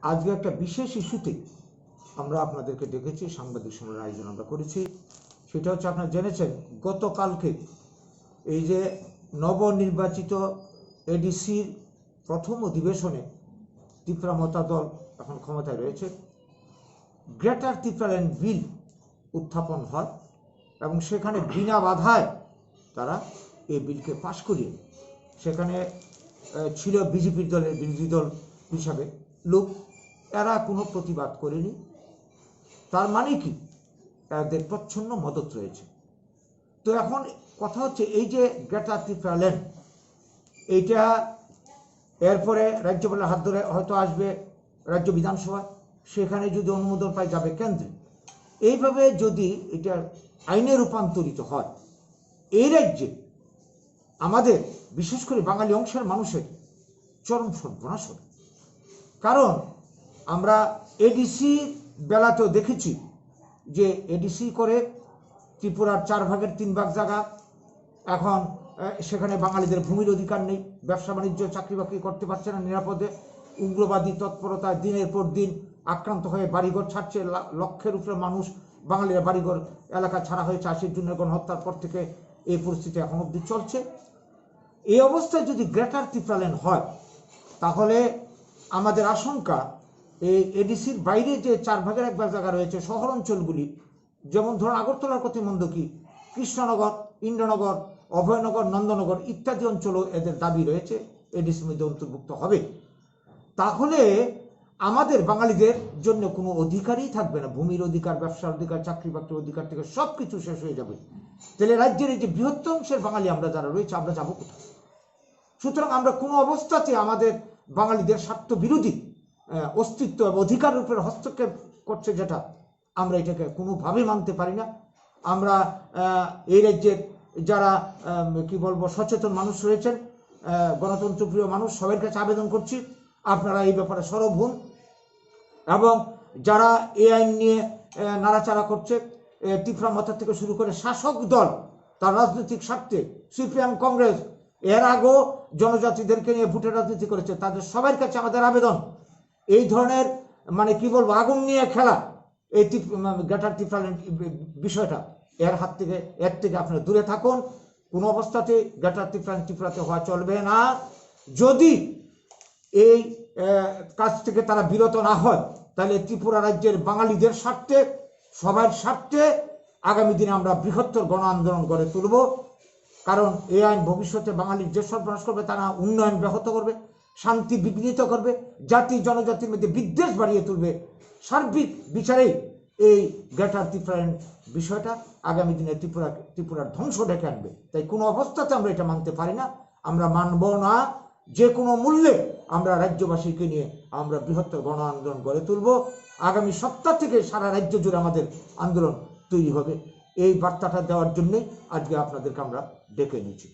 আজকে একটা বিশেষ ইস্যুতে আমরা আপনাদেরকে ডেকেছি, সাংবাদিক সম্মেলনের আয়োজন আমরা করেছি। সেটা হচ্ছে, আপনারা জেনেছেন গতকালকে এই যে নবনির্বাচিত এডিসির প্রথম অধিবেশনে ত্রিপুরা মতা দল এখন ক্ষমতায় রয়েছে, গ্রেটার ত্রিপুরাল্যান্ড বিল উত্থাপন হয় এবং সেখানে বিনা বাধায় তারা এই বিলকে পাশ করিয়ে, সেখানে ছিল বিজেপির দলের বিরোধী দল হিসাবে লোক, এরা কোনো প্রতিবাদ করেনি। তার মানে কি, এদের প্রচ্ছন্ন মদত রয়েছে। তো এখন কথা হচ্ছে, এই যে গ্রেটার ত্রিপুরাল্যান্ড, এইটা এরপরে রাজ্যপালের হাত ধরে হয়তো আসবে রাজ্য বিধানসভা, সেখানে যদি অনুমোদন পায় যাবে কেন্দ্রে। এইভাবে যদি এটা আইনে রূপান্তরিত হয়, এই রাজ্যে আমাদের বিশেষ করে বাঙালি অংশের মানুষের চরম সর্বনাশ হবে। কারণ আমরা এডিসি বেলাতেও দেখেছি যে এডিসি করে ত্রিপুরার 4/3 জায়গা, এখন সেখানে বাঙালিদের ভূমির অধিকার নেই, ব্যবসা বাণিজ্য চাকরি বাকরি করতে পারছে না নিরাপদে, উগ্রবাদী তৎপরতায় দিনের পর দিন আক্রান্ত হয়ে বাড়িঘর ছাড়ছে, লক্ষের উপরে মানুষ বাঙালিরা বাড়িঘর এলাকা ছাড়া হয়েছে 80 জনের গণহত্যার পর থেকে। এই পরিস্থিতি এখন অবধি চলছে। এই অবস্থায় যদি গ্রেটার ত্রিপুরাল্যান্ড হয়, তাহলে আমাদের আশঙ্কা এই এডিসির বাইরে যে 4/1 জায়গা রয়েছে শহর অঞ্চলগুলি, যেমন ধরুন আগরতলার প্রতিমন্দকি, কৃষ্ণনগর, ইন্দ্রনগর, অভয়নগর, নন্দনগর ইত্যাদি অঞ্চলও এদের দাবি রয়েছে এডিসির মধ্যে অন্তর্ভুক্ত হবে। তাহলে আমাদের বাঙালিদের জন্য কোনো অধিকারই থাকবে না, ভূমির অধিকার, ব্যবসার অধিকার, চাকরি বাকরির অধিকার থেকে সব কিছু শেষ হয়ে যাবে। তাহলে রাজ্যের এই যে বৃহত্তর অংশের বাঙালি আমরা যারা রয়েছে, আমরা যাবো কোথায়? সুতরাং আমরা কোনো অবস্থাতে আমাদের বাঙালিদের স্বার্থ বিরোধী অস্তিত্ব এবং অধিকারের উপরে হস্তক্ষেপ করছে, যেটা আমরা এটাকে কোনোভাবে মানতে পারি না। আমরা এই রাজ্যের যারা কি বলবো সচেতন মানুষ রয়েছেন, গণতন্ত্রপ্রিয় মানুষ, সবার কাছে আবেদন করছি আপনারা এই ব্যাপারে সরব হন। এবং যারা এই আইন নিয়ে নাড়াচাড়া করছে, ত্রিপুরা মতা থেকে শুরু করে শাসক দল তার রাজনৈতিক স্বার্থে, সিপিএম, কংগ্রেস এর আগেও জনজাতিদেরকে নিয়ে ভোটের রাজনীতি করেছে, তাদের সবার কাছে আমাদের আবেদন, এই ধরনের মানে কি বলবো আগুন নিয়ে খেলা, এই গ্রেটার ত্রিপুরাল্যান্ড বিষয়টা এর থেকে আপনারা দূরে থাকুন। কোনো অবস্থাতে গ্রেটার ত্রিপুরাল্যান্ড ত্রিপুরাতে হওয়া চলবে না। যদি এই কাজ থেকে তারা বিরত না হয়, তাহলে ত্রিপুরা রাজ্যের বাঙালিদের স্বার্থে, সবার স্বার্থে আগামী দিনে আমরা বৃহত্তর গণ আন্দোলন গড়ে তুলব। কারণ এই আইন ভবিষ্যতে বাঙালির যে সর্বনাশ করবে, তারা উন্নয়ন ব্যাহত করবে, শান্তি বিঘ্নিত করবে, জাতি জনজাতির মধ্যে বিদ্বেষ বাড়িয়ে তুলবে। সার্বিক বিচারেই এই গ্রেটার ত্রিপুরাল্যান্ড বিষয়টা আগামী দিনে ত্রিপুরার ধ্বংস ডেকে আনবে। তাই কোনো অবস্থাতে আমরা এটা মানতে পারি না, আমরা মানব না। যে কোনো মূল্যে আমরা রাজ্যবাসীকে নিয়ে আমরা বৃহত্তর গণ আন্দোলন গড়ে তুলব। আগামী সপ্তাহ থেকে সারা রাজ্য জুড়ে আমাদের আন্দোলন তৈরি হবে। এই বার্তাটা দেওয়ার জন্যই আজকে আপনাদেরকে আমরা ডেকে নিয়েছি।